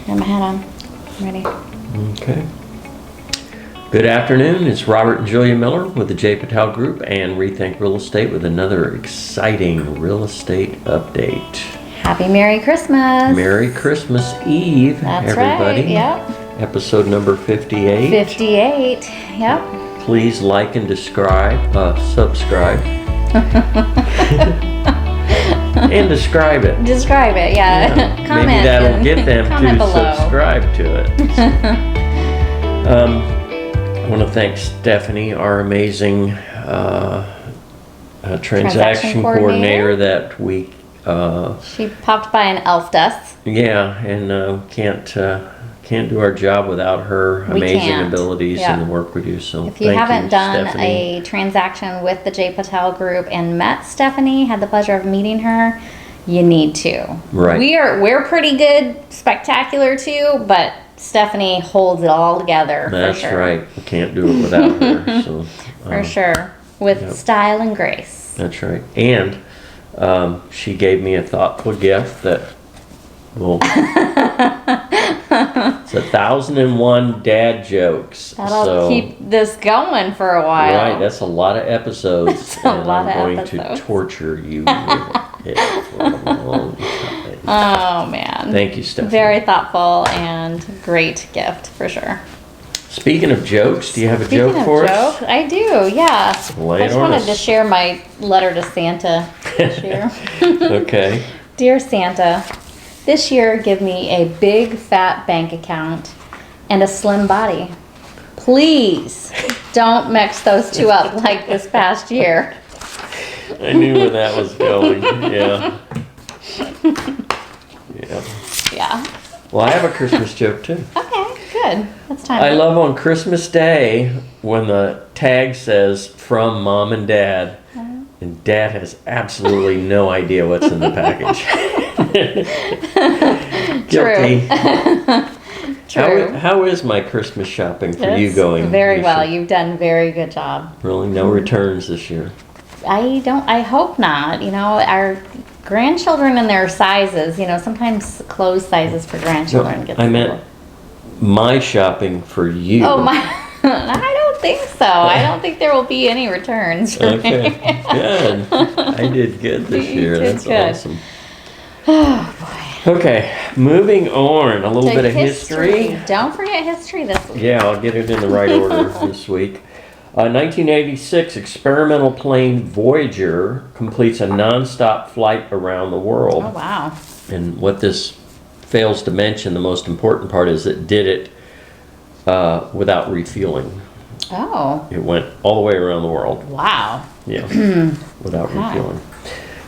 Got my hat on. I'm ready. Okay. Good afternoon. It's Robert and Julia Miller with the J. Patel Group and Rethink Real Estate with another exciting real estate update. Happy Merry Christmas. Merry Christmas Eve, That's everybody. right. Yep. Episode number 58. 58. Yep. Please like and subscribe. And describe it. Describe it, yeah. Comment. Maybe that'll get them to below. subscribe to it. I want to thank Stephanie, our amazing transaction coordinator that we... she popped by an elf dust. Yeah, and can't do our job without her amazing abilities and the work we do. So if you haven't done Stephanie. a transaction with the J. Patel Group and met Stephanie, had the pleasure of meeting her, you need to. Right. We're pretty good, spectacular too, but Stephanie holds it all together. That's for sure. right. We can't do it without her. So for sure, with style and grace. That's right. And she gave me a thoughtful gift that will. It's 1,001 dad jokes. That'll keep this going for a while. Right, that's a lot of episodes. That's a lot of I'm going episodes. to torture you with it for a long time. Oh man. Thank you, Stephanie. Very thoughtful and great gift for sure. Speaking of jokes, do you have a joke for us? I do, yeah. Lay I it just on wanted us. to share my letter to Santa this year. Okay. Dear Santa, this year give me a big fat bank account and a slim body. Please don't mix those two up like this past year. I knew where that was going. Yeah. Yeah. Yeah. Well, I have a Christmas joke too. Okay, good. That's time. I love on Christmas Day when the tag says from Mom and Dad, and Dad has absolutely no idea what's in the package. Guilty. True. How is my Christmas shopping for you going? Very well. You've done a very good job. Really, no returns this year. I hope not. You know, our grandchildren and their sizes, you know, sometimes clothes sizes for grandchildren gets I meant my shopping for you. Oh, my. I don't think so. I don't think there will be any returns for Okay, me. good. I did good this year. did That's good. awesome. Oh, boy. Okay, moving on. A little bit of history. Don't forget history this week. Yeah, I'll get it in the right order this week. 1986, experimental plane Voyager completes a non-stop flight around the world. Oh, wow. And what this fails to mention, the most important part, is it did it without refueling. Oh. It went all the way around the world. Wow. Yeah, without refueling.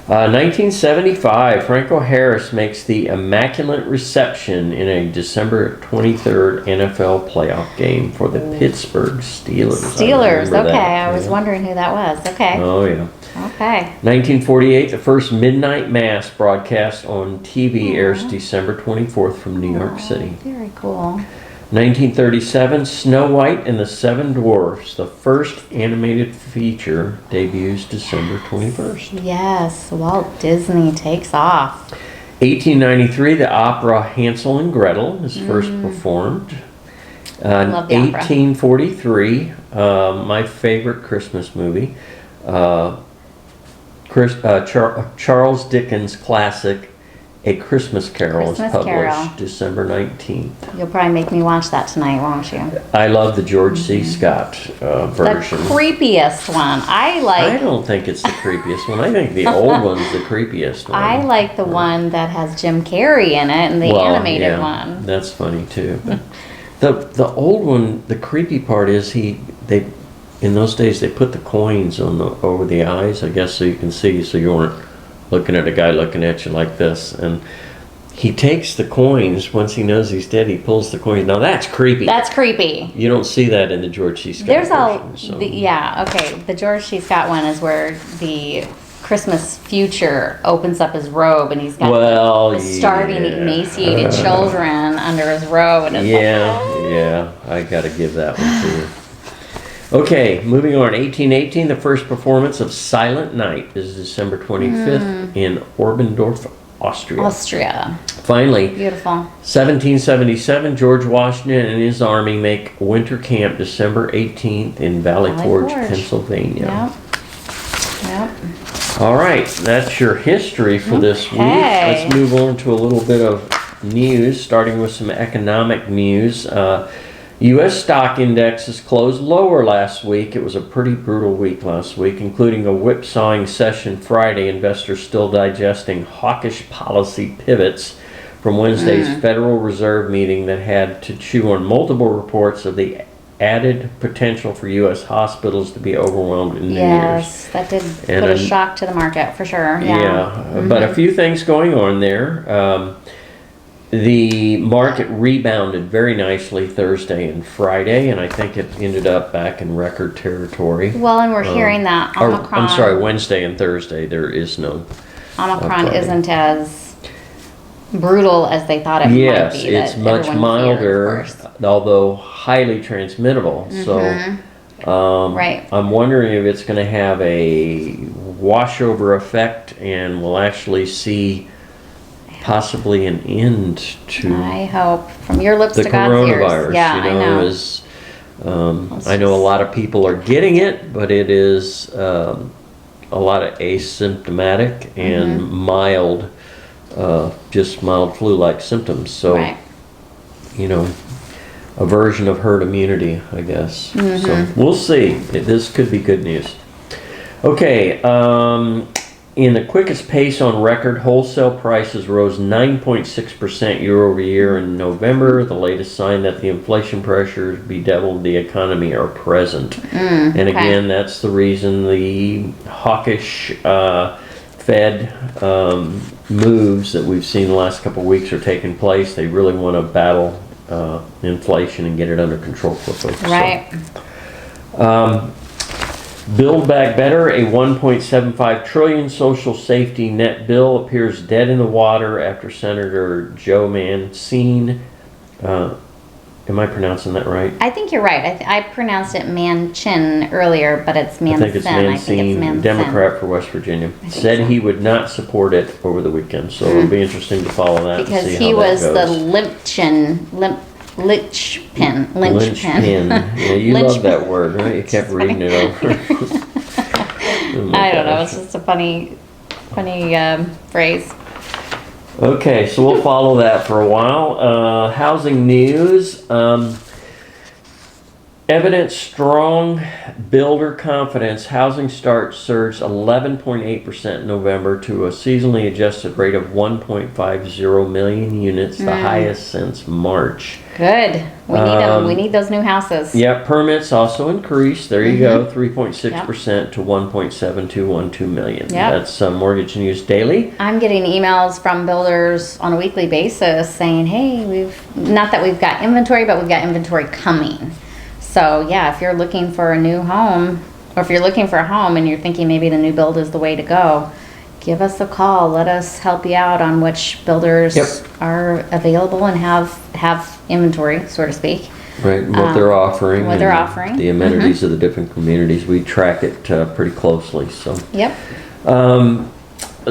1975, Franco Harris makes the Immaculate Reception in a December 23rd NFL playoff game for the Pittsburgh Steelers. Steelers, okay. I was wondering who that was. Okay. Oh, yeah. Okay. 1948, the first Midnight Mass broadcast on TV airs December 24th from New York City. Very cool. 1937, Snow White and the Seven Dwarfs, the first animated feature, debuts December 21st. Yes, Walt Disney takes off. 1893, the opera Hansel and Gretel is first performed. Love the opera. 1843, my favorite Christmas movie, Charles Dickens' classic, A Christmas Carol is published December 19th. You'll probably make me watch that tonight, won't you? I love the George C. Scott version. The creepiest one. I don't think it's the creepiest one. I think the old one's the creepiest one. I like the one that has Jim Carrey in it and the animated one. That's funny too. But the old one, the creepy part is they in those days they put the coins over the eyes, I guess, so you can see, so you weren't looking at a guy looking at you like this, and he takes the coins. Once he knows he's dead, he pulls the coins. Now that's creepy. That's creepy. You don't see that in the George C. Scott version. The George C. Scott one is where the Christmas future opens up his robe and he's got the starving, emaciated children under his robe. And it's I gotta give that one to you. Okay, moving on. 1818, the first performance of Silent Night is December 25th in Oberndorf, Austria. Finally, beautiful. 1777, George Washington and his army make winter camp December 18th in Valley Forge, Pennsylvania. Yep. All right, that's your history for this week. Let's move on to a little bit of news, starting with some economic news. U.S. stock indexes closed lower last week. It was a pretty brutal week last week, including a whipsawing session Friday. Investors still digesting hawkish policy pivots from Wednesday's Federal Reserve meeting that had to chew on multiple reports of the added potential for U.S. hospitals to be overwhelmed in New Year's. Yes, that did put a shock to the market for sure. But a few things going on there. The market rebounded very nicely Thursday and Friday, and I think it ended up back in record territory. Well, and we're hearing that Omicron... I'm sorry, Wednesday and Thursday, there is no... Omicron isn't as brutal as they thought it might be. Yes, it's much milder, although highly transmittable. So I'm wondering if it's going to have a washover effect and we'll actually see possibly an end to... I hope. From your lips to God's ears. Coronavirus. Yeah, I know. I know a lot of people are getting it, but it is a lot of asymptomatic and mild, just mild flu-like symptoms. So, a version of herd immunity, I guess. So we'll see. This could be good news. Okay, in the quickest pace on record, wholesale prices rose 9.6% year over year in November, the latest sign that the inflation pressures bedeviled the economy are present. And again, that's the reason the hawkish Fed moves that we've seen the last couple of weeks are taking place. They really want to battle inflation and get it under control quickly. Right. So, Build Back Better, a $1.75 trillion social safety net bill appears dead in the water after Senator Joe Manchin, am I pronouncing that right? I think you're right. I pronounced it Manchin earlier, but it's Manchin. I think it's Manchin, Democrat for West Virginia. Said he would not support it over the weekend, so it'll be interesting to follow that because and see he how was that goes. The linchpin. Yeah, you love that word, right? You kept reading it over. I don't know. It's just a funny phrase. Okay, so we'll follow that for a while. Housing news. Evidence strong builder confidence. Housing starts surged 11.8% in November to a seasonally adjusted rate of 1.50 million units, the highest since March. Good. We need them. We need those new houses. Yeah, permits also increased. There you go, 3.6% to 1.7212 million. Yep. That's Mortgage News Daily. I'm getting emails from builders on a weekly basis saying, hey, not that we've got inventory, but we've got inventory coming. So yeah, if you're looking for a new home, or if you're looking for a home and you're thinking maybe the new build is the way to go, give us a call. Let us help you out on which builders are available and have inventory, so to speak. Right, and what they're offering. What they're offering. The amenities of the different communities. We track it pretty closely. So. Yep.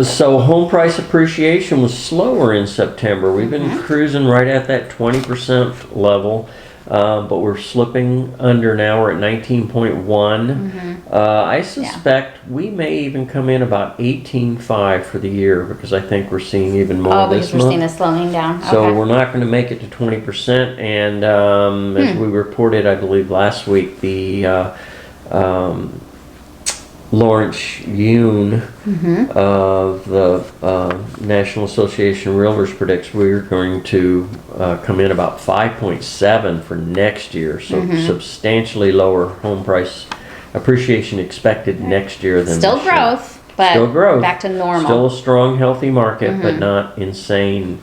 So home price appreciation was slower in September. We've been cruising right at that 20% level. But we're slipping under now. We're at 19.1. I suspect we may even come in about 18.5 for the year because I think we're seeing even more this month. We're seeing a slowing down. So we're not going to make it to 20%. And as we reported, I believe last week, the Lawrence Yoon of the National Association of Realtors predicts we're going to come in about 5.7 for next year. So substantially lower home price appreciation expected next year than still growth, but still growth. Back to normal. Still a strong, healthy market, but not insane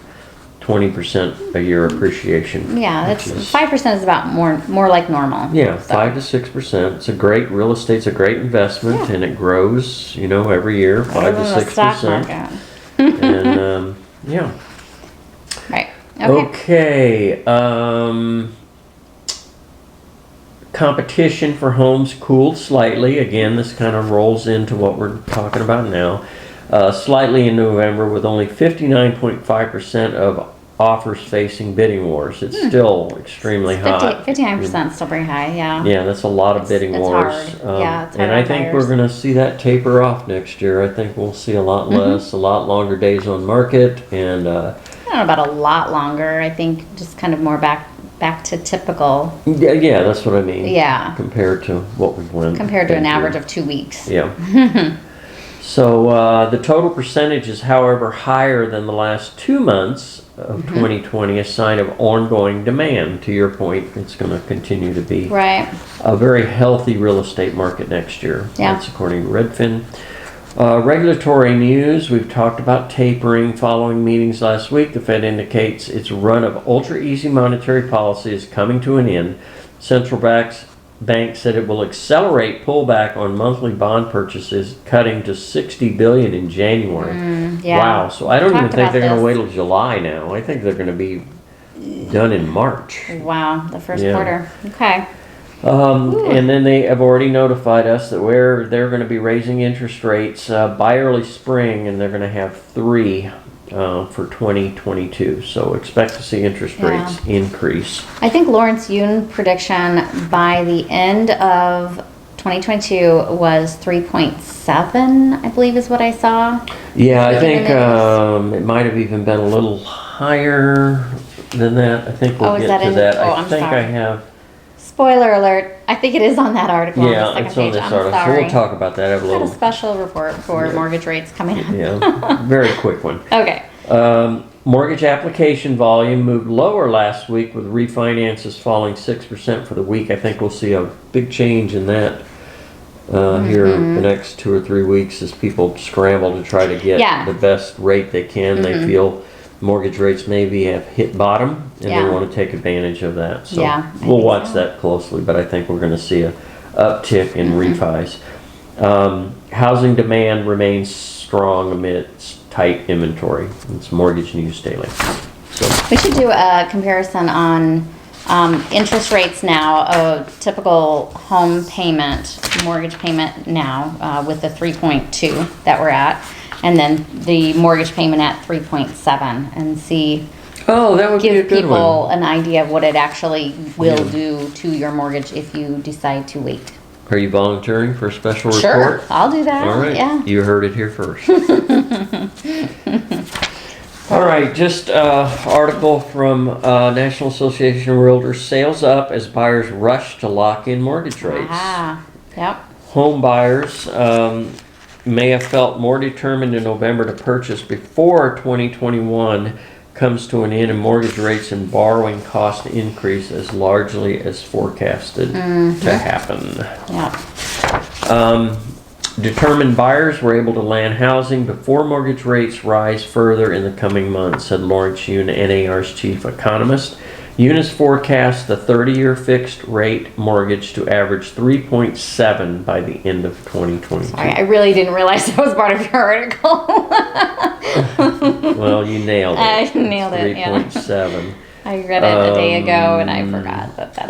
20% a year appreciation. Yeah, that's 5% is about more like normal. Yeah, 5 to 6%. It's a great real estate's a great investment, and it grows, every year, 5 to 6%. And right. Okay. Competition for homes cooled slightly. Again, this kind of rolls into what we're talking about now. slightly in November, with only 59.5% of offers facing bidding wars. It's still extremely hot. 59% still pretty high, yeah. Yeah, that's a lot of bidding wars. Hard. Yeah, it's hard and on I think buyers. we're going to see that taper off next year. I think we'll see a lot less, a lot longer days on market, and I don't know about a lot longer. I think just kind of more back to typical. yeah, that's what I mean. Yeah. Compared to what we went. Compared to an average of 2 weeks. Yeah. So the total percentage is, however, higher than the last 2 months of 2020, a sign of ongoing demand. To your point, it's going to continue to be Right. a very healthy real estate market next year. Yeah. That's according to Redfin. Regulatory news, we've talked about tapering following meetings last week. The Fed indicates its run of ultra-easy monetary policy is coming to an end. Central bank said it will accelerate pullback on monthly bond purchases, cutting to $60 billion in January. Yeah. Wow. So I don't even Talked think about they're going to this. wait till July now. I think they're going to be done in March. Wow, the first Yeah. quarter. Okay. And then they have already notified us that they're going to be raising interest rates by early spring, and they're going to have 3 for 2022. So expect to see interest rates increase. I think Lawrence Yun prediction by the end of 2022 was 3.7, I believe is what I saw. Yeah, I think Given it might have even been a little higher than that. I think we'll Oh, is get that to in- that. oh, I I'm think sorry. I have. Spoiler alert, I think it is on that article on the Yeah, second it's on page. this I'm article. So sorry. we'll talk about that. I have a I had a little. special report for mortgage rates coming up. Yeah, very quick one. Okay. Mortgage application volume moved lower last week, with refinances falling 6% for the week. I think we'll see a big change in that here the next 2 or 3 weeks as people scramble to try to get Yeah. the best rate they can. They feel mortgage rates maybe have hit bottom, and they want to take advantage of that. So Yeah, I we'll think watch so. that closely, but I think we're going to see a uptick in refis. Housing demand remains strong amidst tight inventory. It's Mortgage News Daily. So We should do a comparison on interest rates now, a typical home payment, mortgage payment now with the 3.2 that we're at, and then the mortgage payment at 3.7, and see, that would be a give good people one. an idea of what it actually will do to your mortgage if you decide to wait. Are you volunteering for a special Sure, report? I'll do that. All right. Yeah. You heard it here first. All right, just article from National Association of Realtors. Sales up as buyers rush to lock in mortgage rates. Ah, yep. Home buyers may have felt more determined in November to purchase before 2021 comes to an end, and mortgage rates and borrowing cost increase as largely as forecasted to happen. Yep. Determined buyers were able to land housing before mortgage rates rise further in the coming months, said Lawrence Yun, NAR's chief economist. Yun has forecast the 30-year fixed rate mortgage to average 3.7 by the end of 2022. Sorry, I really didn't realize that was part of your article. Well, you nailed it. I nailed it, yeah. 3.7. I read it a day ago and I forgot that that's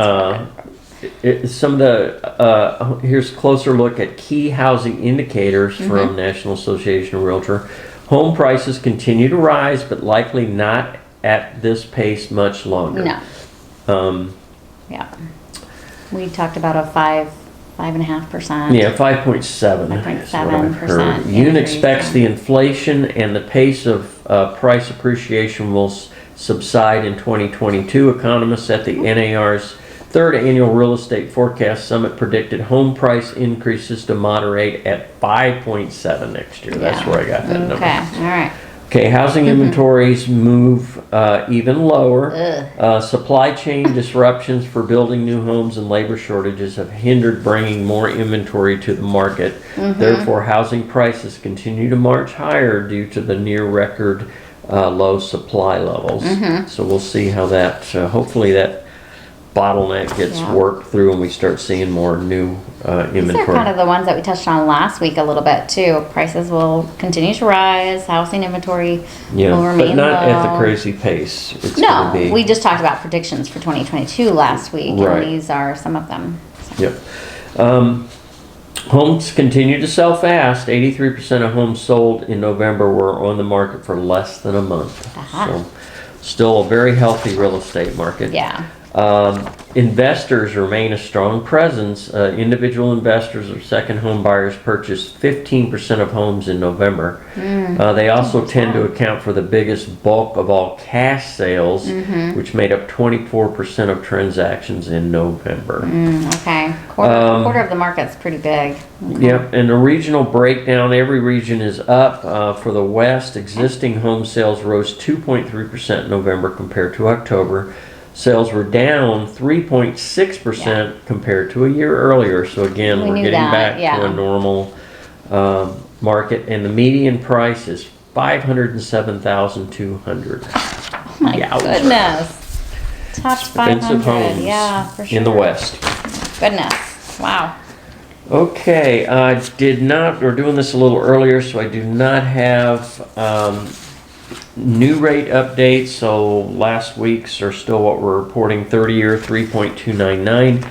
what Here's a closer look at key housing indicators from National Association of Realtor. Home prices continue to rise, but likely not at this pace much longer. No. Yeah. We talked about a 5.5%. Yeah, 5.7 is what I've heard. 5.7% Yun increase, expects yeah. the inflation and the pace of price appreciation will subside in 2022. Economists at the NAR's third annual real estate forecast summit predicted home price increases to moderate at 5.7 next year. That's where I got that number. Okay, all right. Okay, housing inventories move even lower. Supply chain disruptions for building new homes and labor shortages have hindered bringing more inventory to the market. Therefore, housing prices continue to march higher due to the near record low supply levels. So we'll see how that, hopefully that bottleneck gets worked through and we start seeing more new inventory. These are kind of the ones that we touched on last week a little bit too. Prices will continue to rise. Housing inventory will remain but not low. at the crazy pace. It's No, gonna be, we just talked about predictions for 2022 last week, Right. and these are some of them. So. Yep. Homes continue to sell fast. 83% of homes sold in November were on the market for less than a month. So still a very healthy real estate market. Yeah. Investors remain a strong presence. Individual investors or second home buyers purchased 15% of homes in November. They also tend to account for the biggest bulk of all cash sales, which made up 24% of transactions in November. Okay. Quarter of the market's pretty big. Okay. Yep, and the regional breakdown, every region is up. For the West, existing home sales rose 2.3% in November compared to October. Sales were down 3.6% compared to a year earlier. So again, we're getting back to a normal market, and the median price is $507,200. Oh my goodness! Top 500. Expensive homes, for sure. in the West. Goodness! Wow. Okay, I did not. We're doing this a little earlier, so I do not have new rate updates. So last week's are still what we're reporting: 30-year 3.299,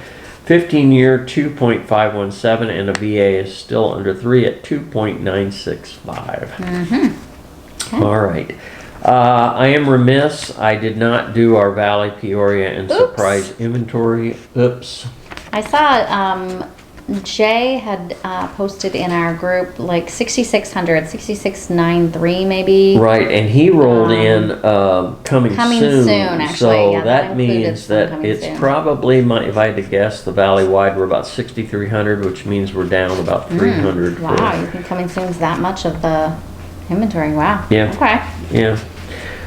15-year 2.517, and a VA is still under 3 at 2.965. Okay. All right. I am remiss. I did not do our Valley, Peoria, and Surprise inventory. Oops. I saw Jay had posted in our group like 6,600, 6,693 maybe. Right, and he rolled in coming soon. Actually. So Yeah, that means that it's soon. Probably, if I had to guess, the Valley-wide we're about 6,300, which means we're down about 300. Wow, you think coming soon is that much of the inventory? Wow. Yeah. Okay. Yeah.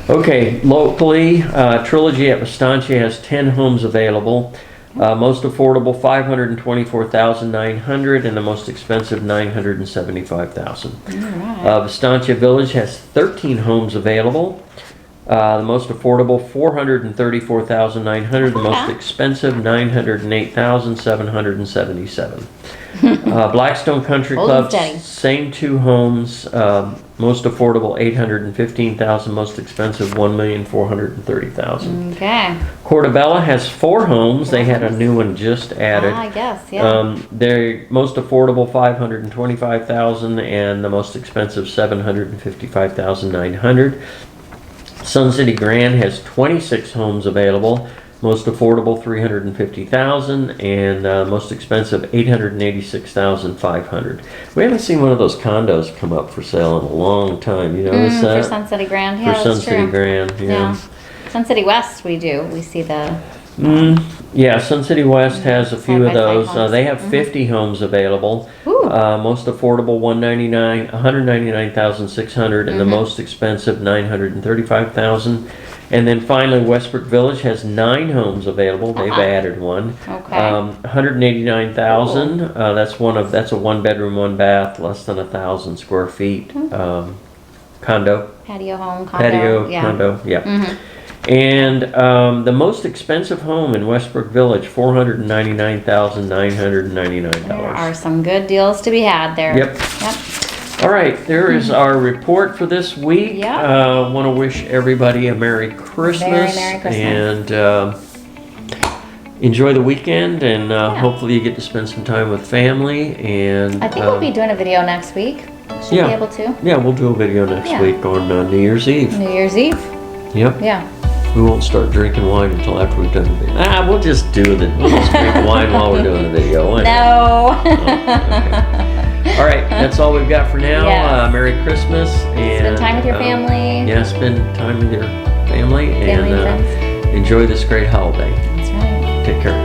Okay, locally, Trilogy at Estancia has 10 homes available. Most affordable $524,900, and the most expensive $975,000. Right. Estancia Village has 13 homes available. The most affordable $434,900. The most expensive $908,777. Blackstone Country Club, same 2 homes. Most affordable $815,000. Most expensive $1,430,000. Okay. Portobello has 4 homes. They had a new one just added. I guess, yeah. Their most affordable $525,000, and the most expensive $755,900. Sun City Grand has 26 homes available. Most affordable $350,000, and most expensive $886,500. We haven't seen one of those condos come up for sale in a long time. You notice that? For Sun City Grand, yeah, for Sun City Grand, yeah. Sun City West, we do. We see the. Yeah, Sun City West has a few of those. They have 50 homes available. Most affordable $199,600, and the most expensive $935,000. And then finally, Westbrook Village has 9 homes available. They've added one. Okay. $189,000. That's a 1-bedroom, 1-bath, less than 1,000 square feet condo. Patio home, condo. Condo. Yeah. And the most expensive home in Westbrook Village, $499,999. There are some good deals to be had there. Yep. All right, there is our report for this week. Yep. Want to wish everybody a Merry Christmas. Very Merry Christmas. And enjoy the weekend, and hopefully you get to spend some time with family. And I think we'll be doing a video next week. Should be able to. Yeah, we'll do a video next week on New Year's Eve. New Year's Eve. Yep. Yeah. We won't start drinking wine until after we've done the video. We'll just drink wine while we're doing the video. No. Okay. All right, that's all we've got for now. Yes. Merry Christmas. And spend time with your family. Yeah, spend time with your family, and enjoy this great holiday. That's right. Take care.